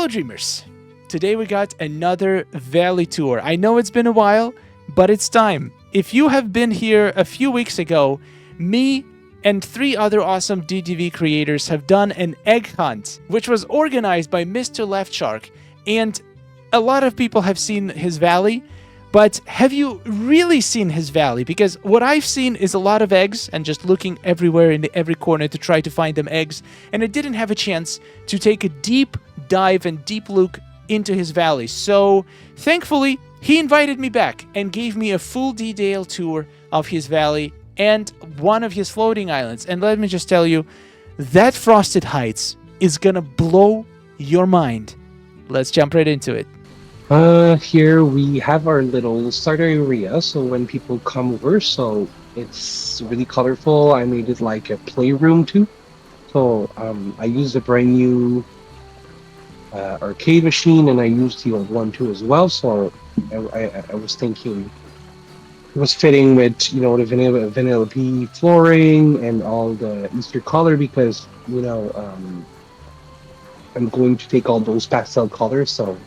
Hello dreamers! Today we got another valley tour. I know it's been a while, but it's time. If you have been here a few weeks ago, me and 3 other awesome DDV creators have done an egg hunt, which was organized by MrLeftShark, and a lot of people have seen his valley, but have you really seen his valley? Because what I've seen is a lot of eggs and just looking everywhere in every corner to try to find them eggs, and I didn't have a chance to take a deep dive and deep look into his valley. So thankfully, he invited me back and gave me a full detailed tour of his valley and one of his floating islands. And let me just tell you, that Frosted Heights is gonna blow your mind. Let's jump right into it. Here we have our little starter area, so when people come over, so it's really colorful. I made it like a playroom too. So I used a brand new arcade machine, and I used the old one too as well. So I was thinking it was fitting with the vanilla pea flooring and all the Easter color because I'm going to take all those pastel colors. So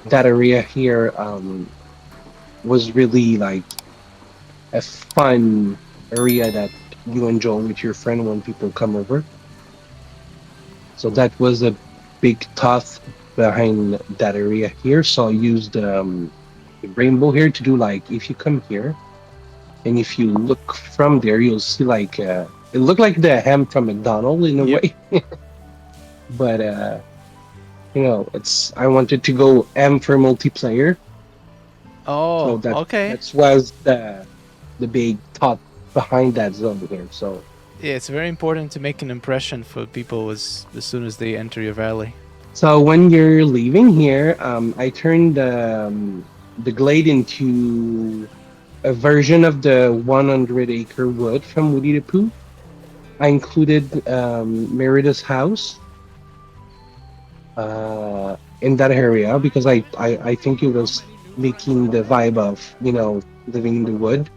that area here was really like a fun area that you enjoy with your friend when people come over. So that was a big thought behind that area here. So I used the rainbow here to do like if you come here and if you look from there, you'll see like it looked like the ham from McDonald's in a way, but it's I wanted to go M for multiplayer. Oh, So okay. that was the big thought behind that zone here. So Yeah, it's very important to make an impression for people as soon as they enter your valley. when you're leaving here, I turned the Glade into a version of the 100-acre wood from Woody the Pooh. I included Merida's house in that area because I think it was making the vibe of living in the wood.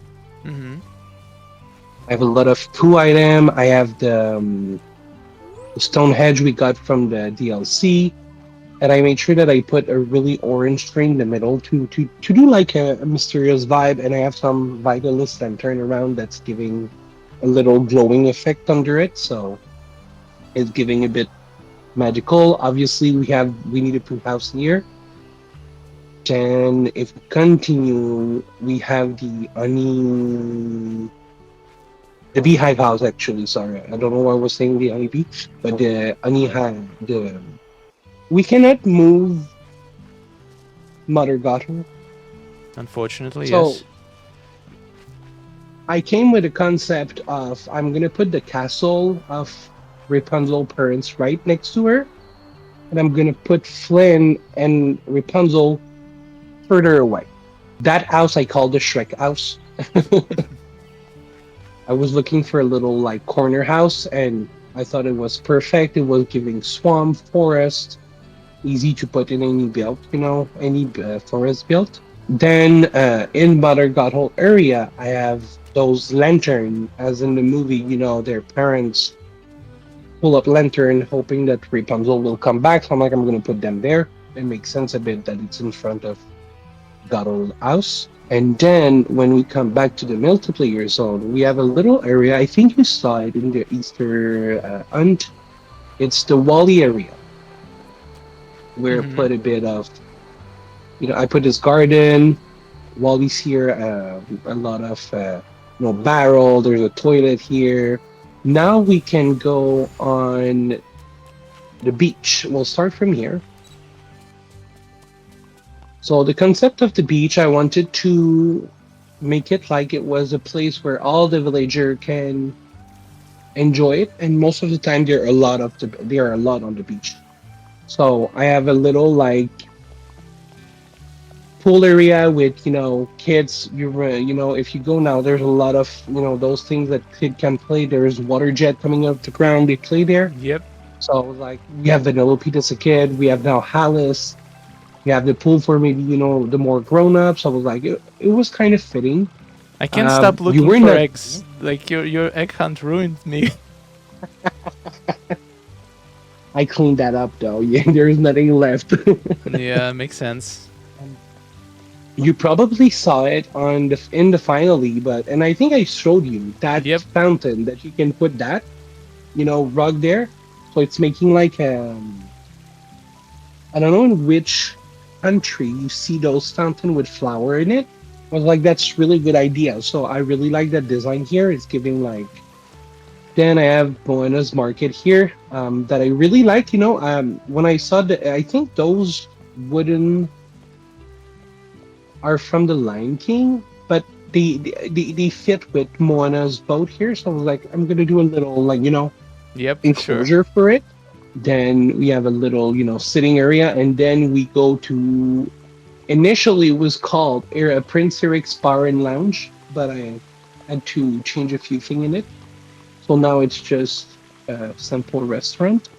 Mm-hmm. I have a lot of Pooh item. I have the stone hedge we got from the DLC, and I made sure that I put a really orange string in the middle to do like a mysterious vibe. And I have some Vitalist lantern around that's giving a little glowing effect under it, so it's giving a bit magical. Obviously, we need a Pooh house here. Then, if we continue, we have the beehive house. Actually, sorry, I don't know why I was saying the honeybee, but the honey hive. We cannot move Mother Gothel. Unfortunately, So yes. I came with a concept of I'm gonna put the castle of Rapunzel parents right next to her, and I'm gonna put Flynn and Rapunzel further away. That house I call the Shrek house. I was looking for a little like corner house, and I thought it was perfect. It was giving swamp, forest, easy to put in any build, any forest build. Then in Mother Godhole area, I have those lantern, as in the movie. Their parents pull up lantern, hoping that Rapunzel will come back. So I'm gonna put them there. It makes sense a bit that it's in front of Godhole house. And then when we come back to the multiplayer zone, we have a little area. I think you saw it in the Easter hunt. It's the Wally area where I Mm-hmm. put a bit of, I put this garden. Wally's here. A lot of, barrel. There's a toilet here. Now we can go on the beach. We'll start from here. So the concept of the beach, I wanted to make it like it was a place where all the villager can enjoy it, and most of the time there are a lot on the beach. So I have a little like pool area with kids. If you go now, there's a lot of those things that kid can play. There's water jet coming out the ground. They play there. Yep. So like we have Vanellope as a kid. We have now Alice. We have the pool for maybe the more grown ups. I was like it was kind of fitting. I can't stop You looking were for not. eggs. Like your egg hunt ruined me. I cleaned that up though. Yeah, there's nothing left. Yeah, makes sense. You probably saw it on the in the finale, but and I think I showed you that Yep. fountain that you can put that rug there. So it's making like I don't know in which country you see those fountain with flower in it. I was like, that's really good idea. So I really like that design here. It's giving like. Then I have Buena's Market here that I really like. When I saw I think those wooden are from the Lion King, but they fit with Moana's boat here. So I was like, I'm gonna do a little Yep, for sure. enclosure for it. Then we have a little sitting area, and then we go to. Initially, it was called Prince Eric's Bar and Lounge, but I had to change a few things in it. So now it's just a simple restaurant.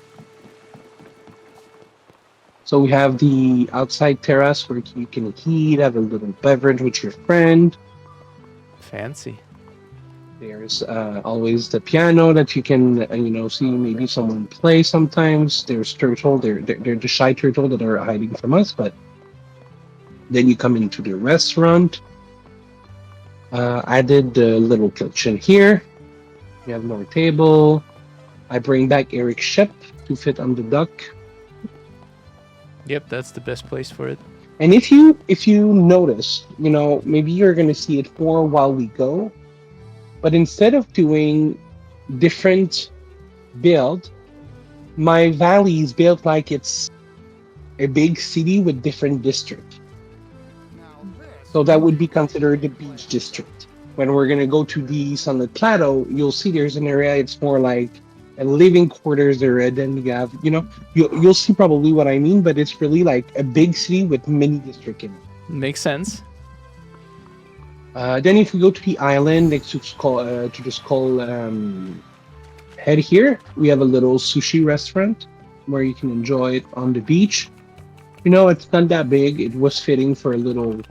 So we have the outside terrace where you can eat, have a little beverage with your friend. Fancy. There's always the piano that you can, see maybe someone play sometimes. There's turtle, they're the shy turtle that are hiding from us. But then you come into the restaurant. I did the little kitchen here. We have more table. I bring back Eric's ship to fit on the dock. Yep, that's the best place for it. And if you notice, maybe you're gonna see it more while we go. But instead of doing different build, my valley is built like it's a big city with different districts. So that would be considered the beach district. When we're gonna go to the Sunlit Plateau, you'll see there's an area. It's more like a living quarters area. Then you have, you'll see probably what I mean. But it's really like a big city with many districts in it. Makes sense. Then if we go to the island next to skull head here, we have a little sushi restaurant where you can enjoy it on the beach. It's not that big. It was fitting for a little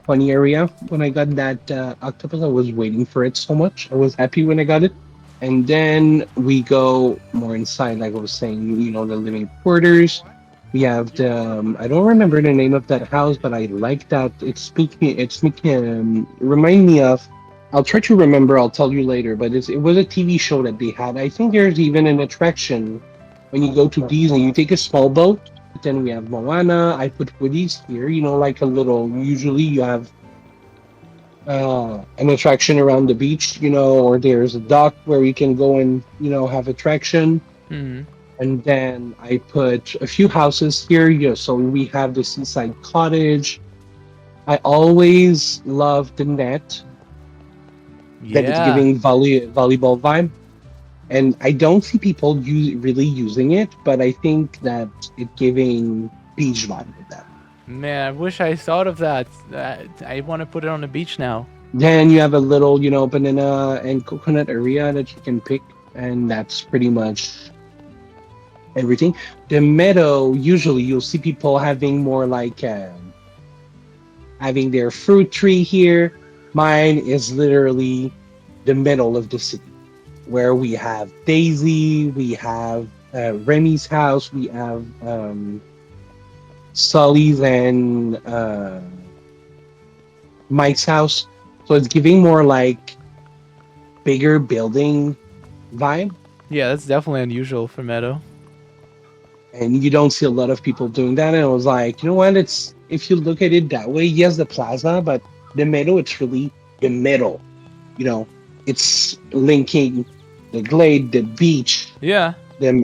funny area. When I got that octopus, I was waiting for it so much. I was happy when I got it. And then we go more inside, like I was saying, the living quarters. We have the I don't remember the name of that house, but I like that. Remind me of. I'll try to remember. I'll tell you later. But it was a TV show that they had. I think there's even an attraction when you go to Disney. You take a small boat. Then we have Moana. I put Woody's here. Like a little. Usually you have an attraction around the beach. Or there's a dock where you can go and have attraction. Hmm. And then I put a few houses here. So we have the seaside cottage. I always love the net that it's Yeah. giving volleyball vibe. And I don't see people really using it, but I think that it giving beach vibe with that. Man, I wish I thought of that. I want to put it on the beach now. Then you have a little, banana and coconut area that you can pick, and that's pretty much everything. The meadow, usually you'll see people having more like having their fruit tree here. Mine is literally the middle of the city where we have Daisy, we have Remy's house, we have Sully's and Mike's house. So it's giving more like bigger building vibe. Yeah, that's definitely unusual for Meadow. And you don't see a lot of people doing that. And I was like, you know what? It's if you look at it that way, yes, the plaza, but the middle, it's really the middle. It's linking the Glade, the beach, Yeah. them.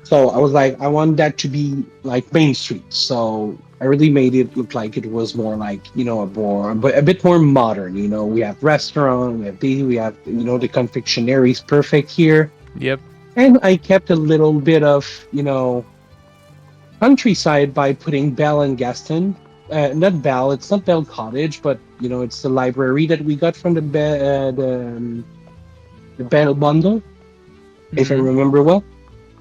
So I was like, I want that to be like Main Street. So I really made it look like it was more like a bit more modern. We have restaurant, we have the confectionery is perfect here, Yep. and I kept a little bit of countryside by putting Belle and Gaston. Not Belle, it's not Belle Cottage, but it's the library that we got from the Belle bundle, if I Hmm. remember well.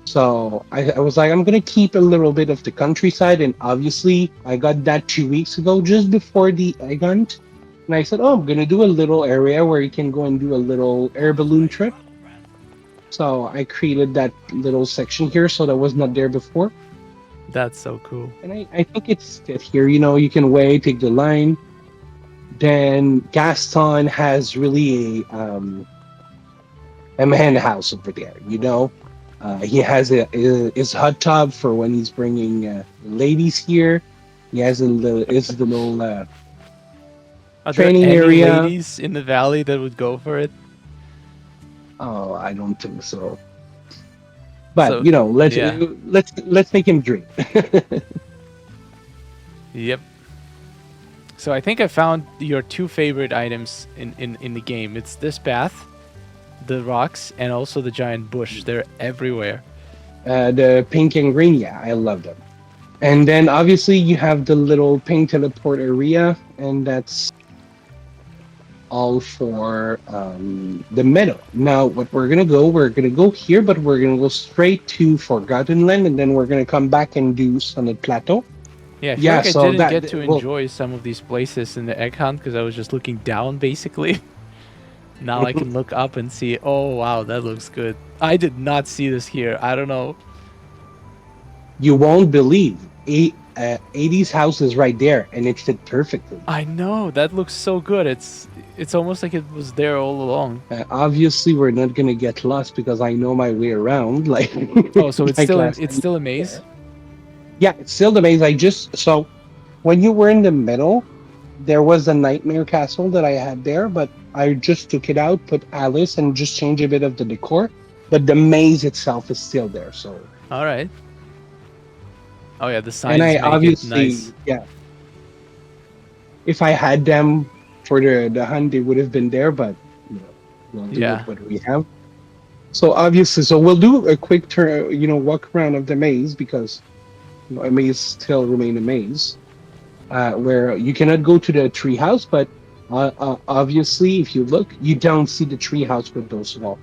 So I was like, I'm gonna keep a little bit of the countryside, and obviously I got that 2 weeks ago, just before the egg hunt, and I said, oh, I'm gonna do a little area where you can go and do a little air balloon trip. So I created that little section here, so that was not there before. That's so cool. And I think it's fit here. You know, you can wait, take the line. Then Gaston has really a man house over there. You know, he has his hot tub for when he's bringing ladies here. He has the little Are there training any area. ladies in the valley that would go for it? Oh, I don't think so. But So, you know, yeah. let's make him dream. Yep. So I think I found your two favorite items in the game. It's this path, the rocks, and also the giant bush. They're everywhere. The pink and green, yeah, I love them. And then obviously you have the little pink teleport area, and that's all for the meadow. Now, what we're gonna go here, but we're gonna go straight to Forgotten Land, and then we're gonna come back and do Sunlit Plateau. Yeah, I feel Yeah, like I so didn't that get to well, enjoy some of these places in the egg hunt because I was just looking down basically. Now I can look up and see, oh wow, that looks good. I did not see this here. I don't know. you won't believe 80's house is right there, and it fit perfectly. I know, that looks so good. It's almost like it was there all along. Obviously, we're not gonna get lost because I know my way around, like Oh, so it's like still last it's time. still a maze? Yeah, it's still the maze. I just so when you were in the middle, there was a nightmare castle that I had there, but I just took it out, put Alice, and just changed a bit of the decor. But the maze itself is still there. So, All right. Oh yeah, the and signs I make it obviously, nice. yeah, if I had them for the hunt, they would have been there. But you know, we'll do with Yeah. what we have. So obviously, so we'll do a quick turn, walk around of the maze because a maze still remain a maze. Where you cannot go to the treehouse, but obviously, if you look, you don't see the treehouse with those walls.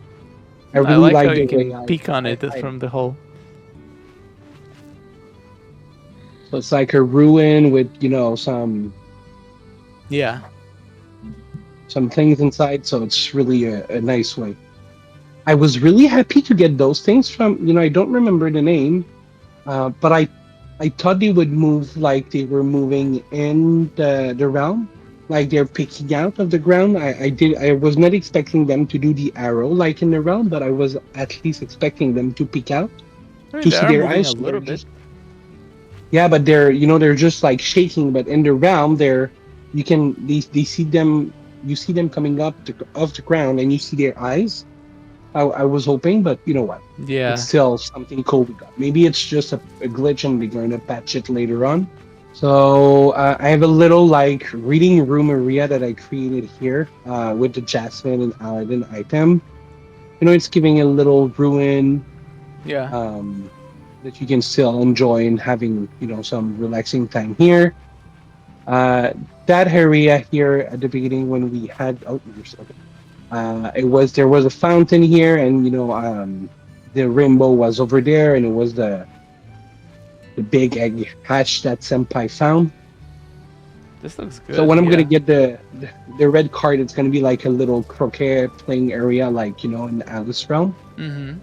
I I really like how like you the way can peek on I it hide it. from the hole. So it's like a ruin with Yeah. some things inside. So it's really a nice way. I was really happy to get those things from I don't remember the name, but I thought they would move like they were moving in the realm, like they're picking out of the ground. I was not expecting them to do the arrow like in the realm, but I was at least expecting them to peek out I mean, to they see are their moving eyes. a So they're little bit. just but they're just like shaking. But in the realm, they see them. You see them coming up off the ground, and you see their eyes. I was hoping, but you know what? It's Yeah. still something cool we got. Maybe it's just a glitch and they're going to patch it later on. So I have a little like reading room area that I created here with the Jasmine and Aladdin item. It's giving a little ruin Yeah. um, that you can still enjoy and having some relaxing time here. Uh, that area here at the beginning when we had okay. It was there was a fountain here, and the rainbow was over there, and it was the big egg hatch that Senpai found. This looks So good. when I'm gonna Yeah. get the red card, it's gonna be like a little croquet playing area, like in the Alice realm. Mm-hmm.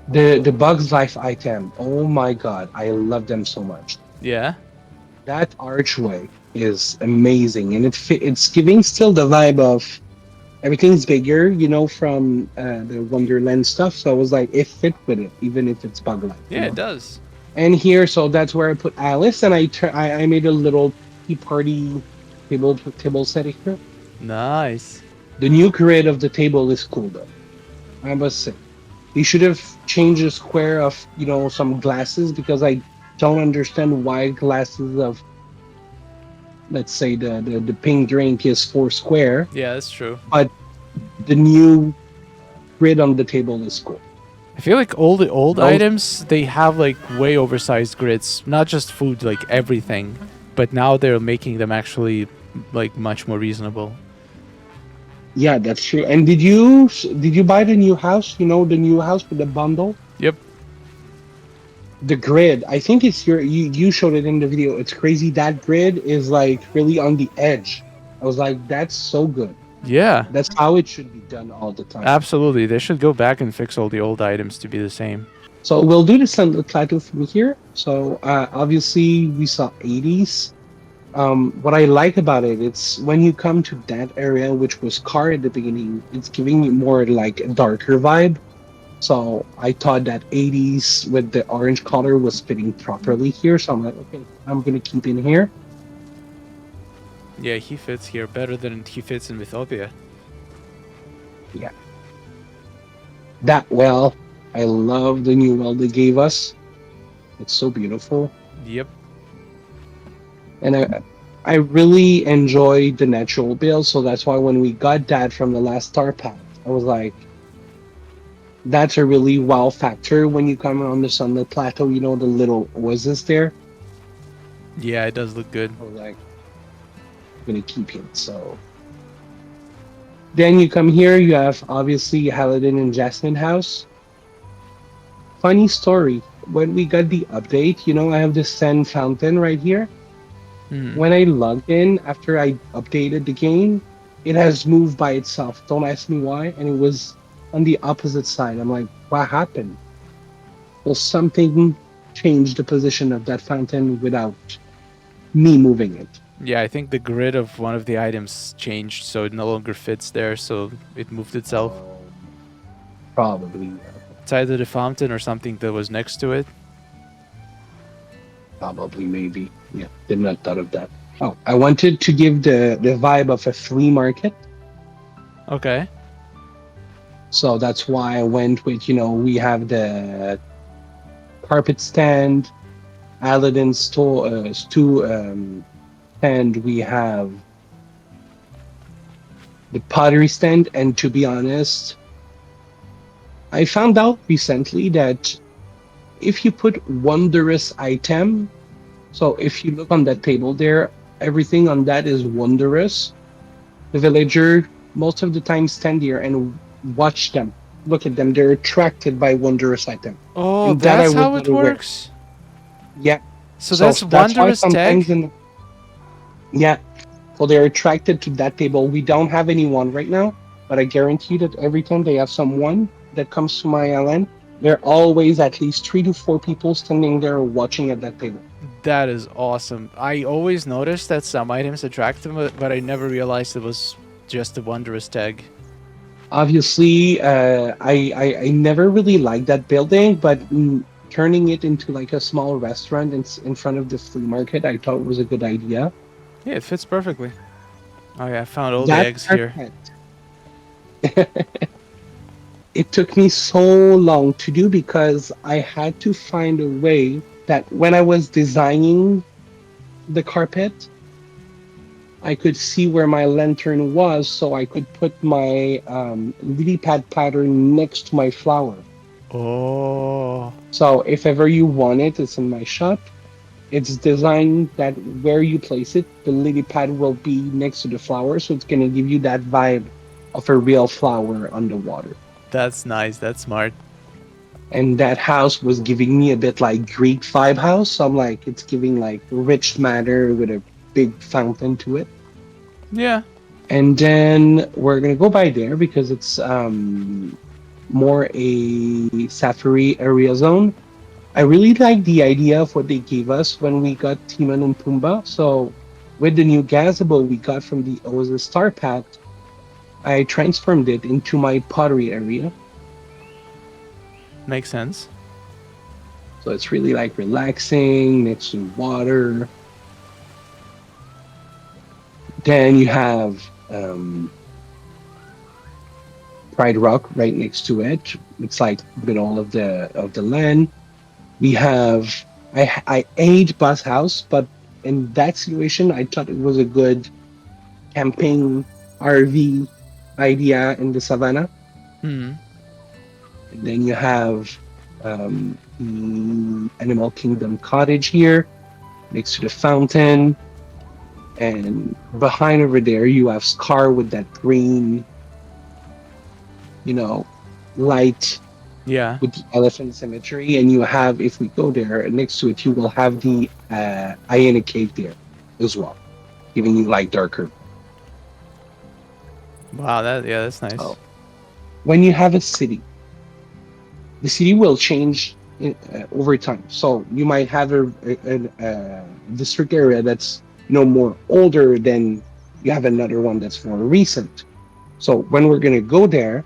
The Bugs Life item. Oh my god, I love them so much. Yeah. That archway is amazing, and it's giving still the vibe of everything's bigger, from the Wonderland stuff. So I was like, it fit with it, even if it's bug Yeah, it does. And here, so that's where I put Alice, and I made a little tea party table set here. Nice. The new grid of the table is cool though. I must say, they should have changed the square of some glasses because I don't understand why glasses of let's say the pink drink is 4 square, Yeah, that's true. but the new grid on the table is cool. I feel like all the old Those, items they have like way oversized grids, not just food, like everything. But now they're making them actually like much more reasonable. yeah, that's true. And did you buy the new house? The new house with the bundle, Yep. the grid. I think it's you showed it in the video. It's crazy. That grid is like really on the edge. I was like, that's so good. Yeah, That's how it should be done all the time. absolutely. They should go back and fix all the old items to be the same. So we'll do the Sunlit plateau from here. So obviously we saw 80s. What I like about it, it's when you come to that area, which was car at the beginning, it's giving me more like a darker vibe. So I thought that 80s with the orange color was fitting properly here. So I'm like, okay, I'm gonna keep in here. Yeah, he fits here better than he fits in Mythopia. Yeah, that well. I love the new well they gave us. It's so beautiful, Yep. and I really enjoyed the natural build. So that's why when we got that from the last star pack, I was like, that's a really wow factor when you come on the Sunlit Plateau. You know the little oasis there. Yeah, it does look good. I was like, I'm gonna keep it. So then you come here. You have obviously Haladin and Jasmine House. Funny story. When we got the update, I have this sand fountain right here. Hmm. When I logged in after I updated the game, it has moved by itself. Don't ask me why. And it was on the opposite side. I'm like, what happened? Well, something changed the position of that fountain without me moving it. Yeah, I think the grid of one of the items changed, so it no longer fits there, so it moved itself. Probably, It's either the fountain or something that was next to it. probably, maybe. Yeah, did not thought of that. Oh, I wanted to give the vibe of a flea market. Okay. So that's why I went with, we have the carpet stand, Aladdin store, stand. We have the pottery stand. And to be honest, I found out recently that if you put wondrous item, so if you look on that table there, everything on that is wondrous. The villager most of the time stand here and watch them. Look at them; they're attracted by wondrous item, Oh, and that I that's was how not it aware. works. Yeah, So so that's that's why Wondrous sometimes Tag? in yeah, so they're attracted to that table. We don't have anyone right now, but I guarantee that every time they have someone that comes to my island, there are always at least 3 to 4 people standing there watching at that table. That is awesome. I always noticed that some items attract them, but I never realized it was just a Wondrous Tag. Obviously, I never really liked that building, but turning it into like a small restaurant in front of the flea market, I thought was a good idea. Yeah, it fits perfectly. Oh yeah, I found all the That eggs here. carpet, it took me so long to do because I had to find a way that when I was designing the carpet, I could see where my lantern was, so I could put my lily pad pattern next to my flower. Oh, So if ever you want it, it's in my shop. It's designed that where you place it, the lily pad will be next to the flower, so it's gonna give you that vibe of a real flower underwater. that's nice. That's smart. And that house was giving me a bit like Greek vibe house. So I'm like, it's giving like rich matter with a big fountain to it. Yeah. And then we're gonna go by there because it's more a safari area zone. I really like the idea of what they gave us when we got Timon and Pumbaa. So with the new gazebo we got from the Oasis Star Pack, I transformed it into my pottery area. Makes sense. So it's really like relaxing next to water. Then you have Pride Rock right next to it. It's like middle of the land. We have I ate Bus House, but in that situation, I thought it was a good camping RV idea in the savannah. Hmm. And then you have the Animal Kingdom cottage here next to the fountain, and behind over there you have Scar with that green, you know, light Yeah. with the elephant symmetry, and you have, if we go there next to it, you will have the Ionic Cave there as well, giving you like darker. Wow, that's nice. So when you have a city, the city will change over time. So you might have a district area that's more older than you have another one that's more recent. So when we're gonna go there,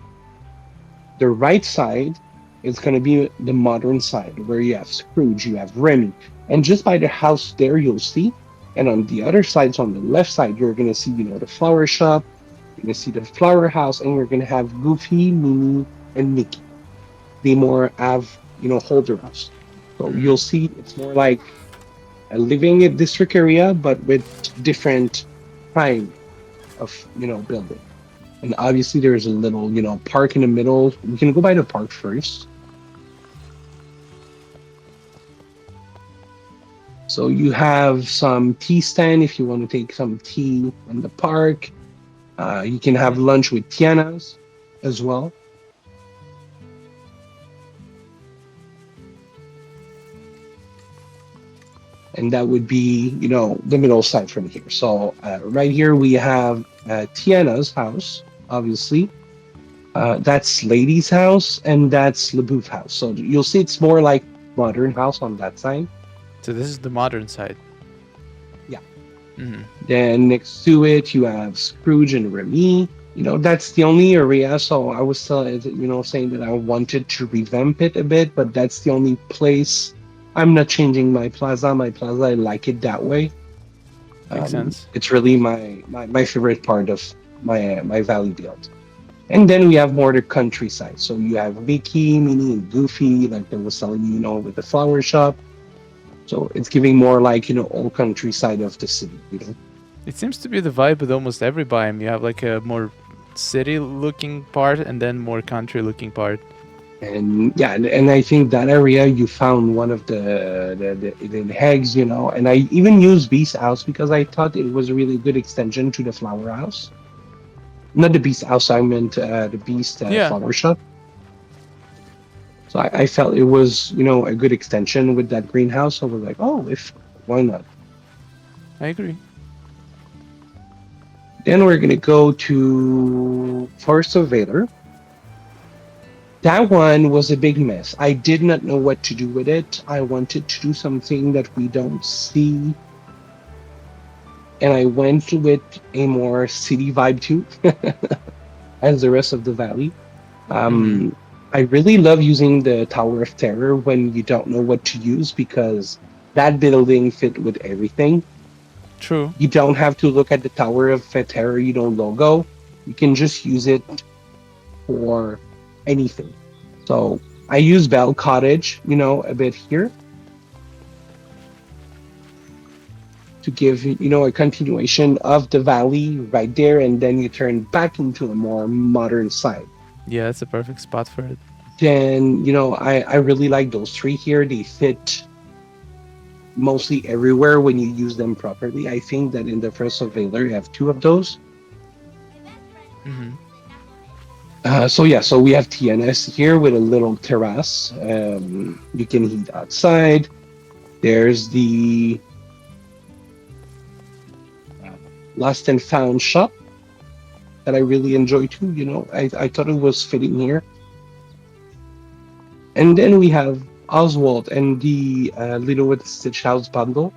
the right side is gonna be the modern side where you have Scrooge, you have Remy, and just by the house there you'll see. And on the other sides, on the left side, you're gonna see the flower shop. You're gonna see the flower house, and you're gonna have Goofy, Minnie, and Mickey. They more have holder house. So Mm-hmm. you'll see it's more like a living district area, but with different kind of building. And obviously there's a little park in the middle. We can go by the park first. So you have some tea stand if you want to take some tea in the park. You can have lunch with Tiana's as well. And that would be the middle side from here. So right here we have Tiana's house, obviously. That's Lady's house, and that's LaBouffe house. So you'll see it's more like modern house on that side. So this is the modern side. Yeah. Mm-hmm. Then next to it you have Scrooge and Remy. That's the only area. So I was still saying that I wanted to revamp it a bit, but that's the only place. I'm not changing my plaza. My plaza, I like it that way. Makes sense. It's really my favorite part of my valley build. And then we have more the countryside. So you have Mickey, Minnie, and Goofy, like they was telling you, with the flower shop. So it's giving more like old countryside of the city. It seems to be the vibe with almost every biome. You have like a more city-looking part and then more country-looking part. And yeah, and I think that area you found one of the eggs, and I even used Beast House because I thought it was a really good extension to the flower house. Not the Beast House, I meant the Beast Yeah, flower shop. So I felt it was, a good extension with that greenhouse. So I was like, oh, if why not? I agree. Then we're gonna go to Forest of Valor. That one was a big mess. I did not know what to do with it. I wanted to do something that we don't see, and I went with a more city vibe too, as the rest of the valley. Mm-hmm. Um, I really love using the Tower of Terror when you don't know what to use because that building fit with everything. True. You don't have to look at the Tower of Terror, logo. You can just use it for anything. So I use Bell Cottage, a bit here to give, a continuation of the valley right there, and then you turn back into a more modern side. Yeah, that's a perfect spot for it. Then, I really like those three here. They fit mostly everywhere when you use them properly. I think that in the first surveiller, you have two of those. Mm-hmm. So yeah, so we have TNS here with a little terrace. You can heat outside. There's the uh, Lost and Found shop that I really enjoy too. I thought it was fitting here. And then we have Oswald and the Little with Stitch House bundle.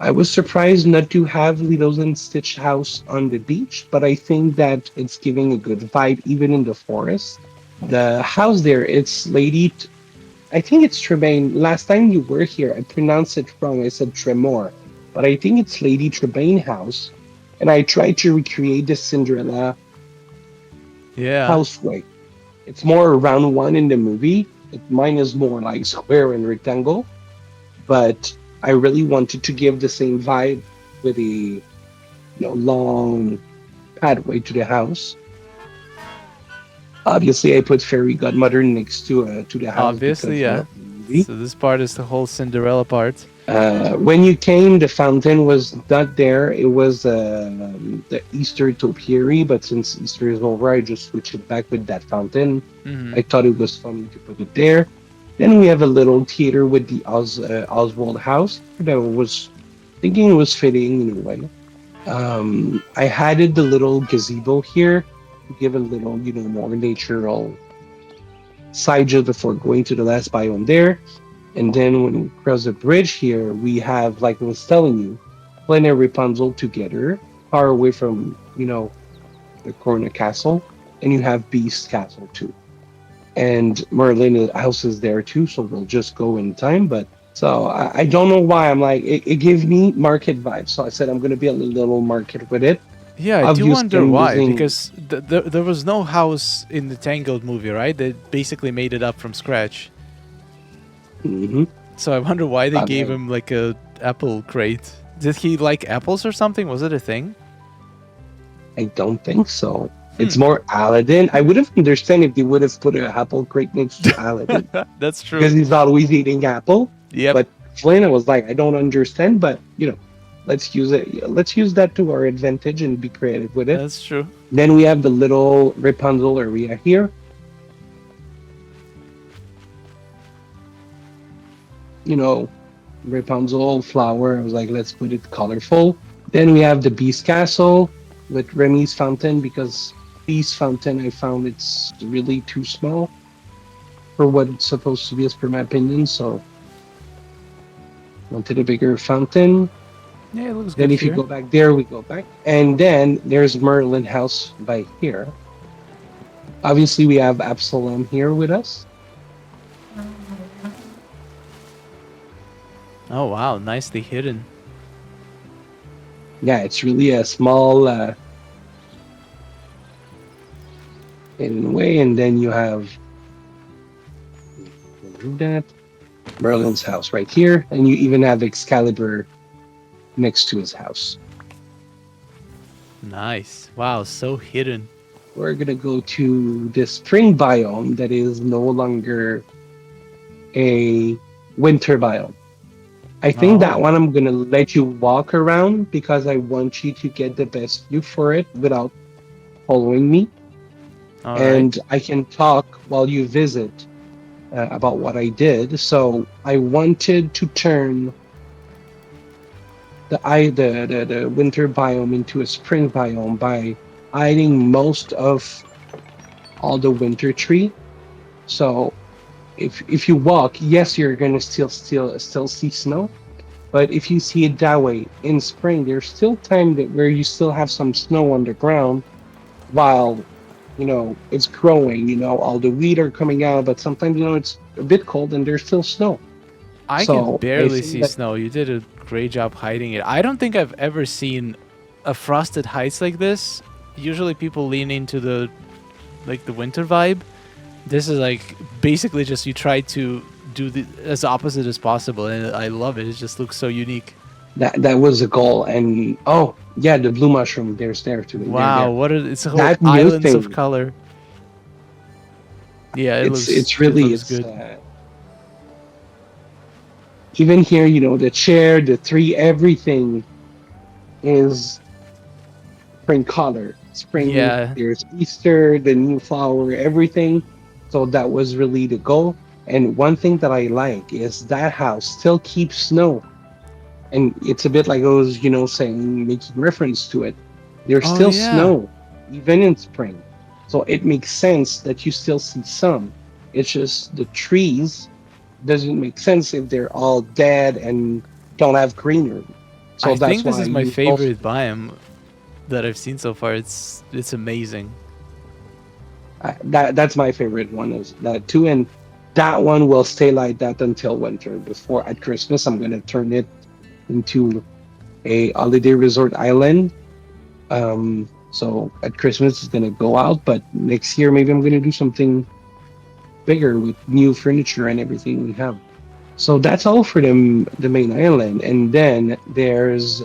I was surprised not to have Little's and Stitch House on the beach, but I think that it's giving a good vibe even in the forest. The house there, it's I think it's Trebain. Last time you were here, I pronounced it wrong. I said Tremor, but I think it's Lady Trebain house. And I tried to recreate the Cinderella Yeah. houseway. It's more round one in the movie. Mine is more like square and rectangle, but I really wanted to give the same vibe with a long pathway to the house. Obviously, I put Fairy Godmother next to the house Obviously, because yeah. the movie. So this part is the whole Cinderella part. When you came, the fountain was not there. It was the Easter topiary, but since Easter is over, I just switched it back with that fountain. Mm-hmm. I thought it was funny to put it there. Then we have a little theater with the Oswald house that I was thinking it was fitting in a way. I added the little gazebo here to give a little, more natural side view before going to the last biome there. And then when we cross the bridge here, we have, like I was telling you, Glen and Rapunzel together, far away from, the corner castle. And you have Beast Castle too. And Merlin house is there too, so we'll just go in time. But so I don't know why. I'm like, it gave me market vibes. So I said I'm gonna be a little market with it. Yeah, I do Obviously, wonder I'm why, using. because there was no house in the Tangled movie, right? They basically made it up from scratch. Mhm. So I wonder why they I gave mean, him like a apple crate. Did he like apples or something? Was it a thing? I don't think so. Hmm. It's more Aladdin. I would have understand if they would have put an apple crate next to Aladdin That's true. because he's always eating apple. Yep, But Flynn was like, I don't understand, but let's use it. Let's use that to our advantage and be creative with it. that's true. Then we have the little Rapunzel area here. You know, Rapunzel flower. I was like, let's put it colorful. Then we have the Beast Castle with Remy's fountain because Beast fountain I found it's really too small for what it's supposed to be, as per my opinion. So wanted a bigger fountain. Yeah, it looks Then good if you here. go back there, we go back, and then there's Merlin house by here. Obviously, we have Absalom here with us. Oh wow, nicely hidden. Yeah, it's really a small hidden way, and then you have that Merlin's house right here, and you even have Excalibur next to his house. Nice. Wow, so hidden. We're gonna go to the spring biome that is no longer a winter biome. I think that Oh, one I'm gonna let you walk around because I want you to get the best view for it without following me, all right. and I can talk while you visit about what I did. So I wanted to turn the winter biome into a spring biome by hiding most of all the winter tree. So if you walk, yes, you're gonna still see snow. But if you see it that way in spring, there's still time that where you still have some snow on the ground while it's growing. All the weed are coming out, but sometimes it's a bit cold and there's still snow. I can So I barely think see that snow. You did a great job hiding it. I don't think I've ever seen a frosted heights like this. Usually people lean into the winter vibe. This is like basically just you try to do the as opposite as possible, and I love it. It just looks so unique. that was a goal. And oh yeah, the blue mushroom. There's there too. Wow, There. what are it's a whole That new islands of thing. color. Yeah, It's it really looks it's good. even here. The chair, the tree, everything is spring color. Spring. Yeah, There's Easter, the new flower, everything. So that was really the goal. And one thing that I like is that house still keeps snow, and it's a bit like I was, saying, making reference to it. There's oh still yeah. snow, even in spring. So it makes sense that you still see some. It's just the trees doesn't make sense if they're all dead and don't have greenery. So I that's think this why I is my use most favorite of it. biome that I've seen so far. It's amazing. That's my favorite one is that too, and that one will stay like that until winter. Before at Christmas, I'm gonna turn it into a holiday resort island. So at Christmas it's gonna go out, but next year maybe I'm gonna do something bigger with new furniture and everything we have. So that's all for the main island, and then there's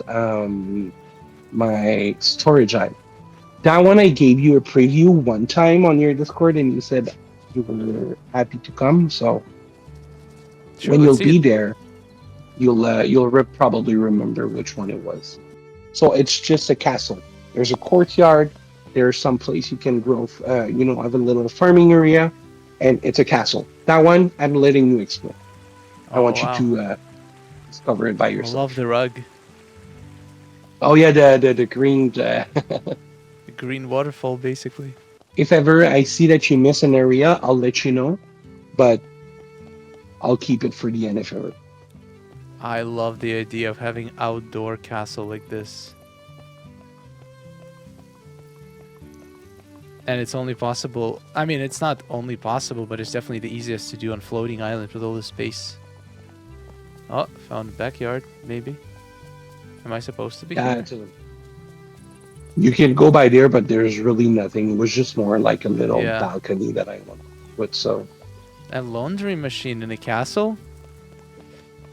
my storage island. That one I gave you a preview one time on your Discord, and you said you were happy to come. So Sure, when let's you'll see it. be there, you'll probably remember which one it was. So it's just a castle. There's a courtyard. There's some place you can grow. Have a little farming area, and it's a castle. That one I'm letting you explore. I Oh want you wow, to discover it by I love yourself. the rug. Oh yeah, the green. The green waterfall, basically. If ever I see that you miss an area, I'll let you know. But I'll keep it for the end if ever. I love the idea of having outdoor castle like this. And it's only possible, I mean, it's not only possible, but it's definitely the easiest to do on floating islands with all the space. Oh, found a backyard, maybe. Am I supposed to be Yeah, here? you can go by there, but there's really nothing. It was just more like a little Yeah. balcony that I wanted with. So A laundry machine in a castle?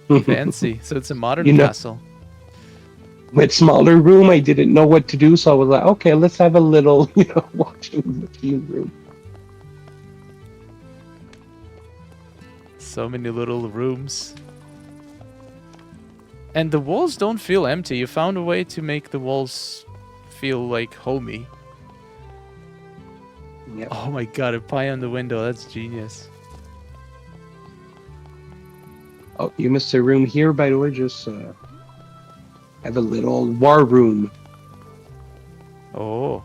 you Fancy. So it's a modern know, castle. with smaller room, I didn't know what to do, so I was like, okay, let's have a little, washing machine room. So many little rooms. And the walls don't feel empty. You found a way to make the walls feel like homey. Yeah. Oh my god, a pie on the window. That's genius. Oh, you missed a room here, by the way. Just have a little war room. Oh.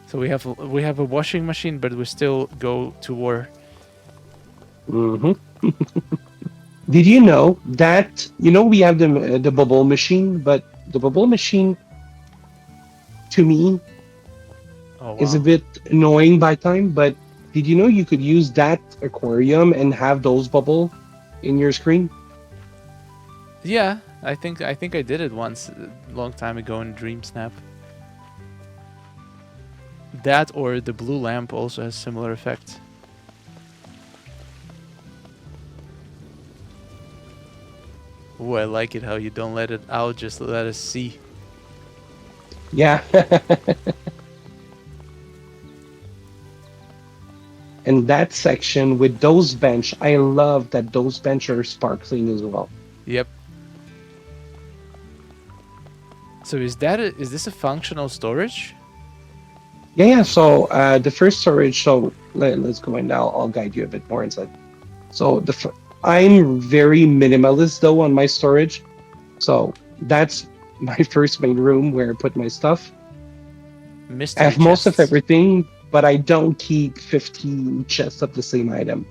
So we have a washing machine, but we still go to war. Hmm Did you know that we have the bubble machine, but the bubble machine to me Oh is a wow. bit annoying by time. But did you know you could use that aquarium and have those bubble in your screen? Yeah, I think I did it once a long time ago in DreamSnap. That or the blue lamp also has similar effect. Ooh, I like it how you don't let it out, just let us see. Yeah. And that section with those bench, I love that those bench are sparkling as well. Yep. So is this a functional storage? Yeah. So the first storage. So let's go in now. I'll guide you a bit more inside. So I'm very minimalist though on my storage. So that's my first main room where I put my stuff. I Mystery have most of chests. everything, but I don't keep 15 chests of the same item.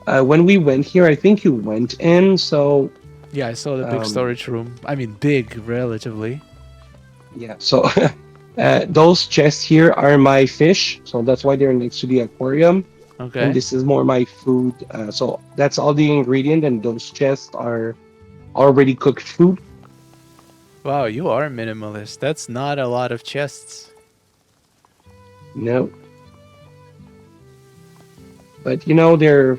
When we went here, I think you went in. So Yeah, I saw the big um, storage room. I mean, big relatively. yeah. So those chests here are my fish. So that's why they're next to the aquarium. And Okay. this is more my food. So that's all the ingredient, and those chests are already cooked food. Wow, you are a minimalist. That's not a lot of chests. No, but they're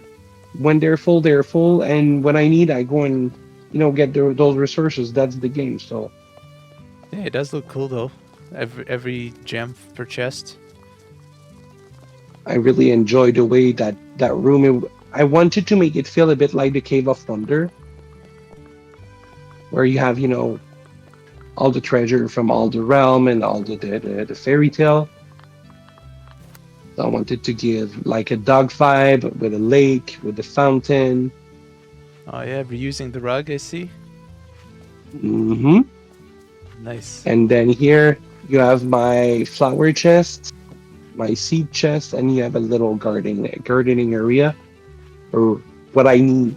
when they're full, and when I need, I go and get those resources. That's the game. So Yeah, it does look cool though. Every gem per chest. I really enjoy the way that room. I wanted to make it feel a bit like the Cave of Wonder, where you have all the treasure from all the realm and all the fairy tale. So I wanted to give like a dog vibe with a lake, with a fountain. Oh yeah, reusing the rug, I see. Hmm Nice. And then here you have my flower chest, my seed chest, and you have a little gardening area or what I need,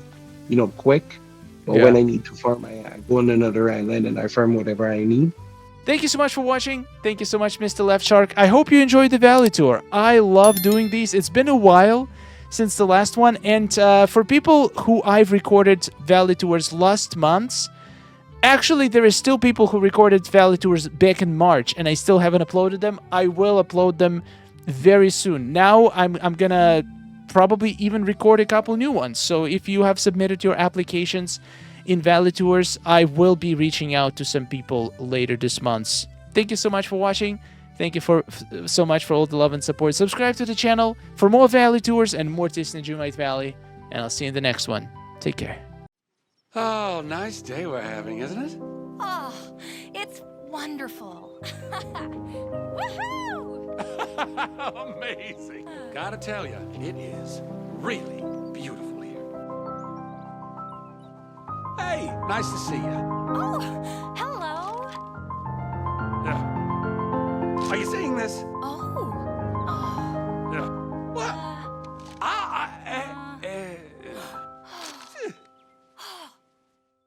quick. But when Yeah. I need to farm, I go on another island and I farm whatever I need. Thank you so much for watching. Thank you so much, MrLeftShark. I hope you enjoyed the Valley Tour. I love doing these. It's been a while since the last one. And for people who I've recorded Valley Tours last months, actually, there is still people who recorded Valley Tours back in March, and I still haven't uploaded them. I will upload them very soon. Now, I'm gonna probably even record a couple new ones. So if you have submitted your applications in Valley Tours, I will be reaching out to some people later this month. Thank you so much for watching. Thank you so much for all the love and support. Subscribe to the channel for more Valley Tours and more Disney Dreamlight Valley, and I'll see you in the next one. Take care. Oh, nice day we're having, isn't it? Oh, it's wonderful. Woohoo! Amazing. Gotta tell you, it is really beautiful here. Hey, nice to see you. Oh,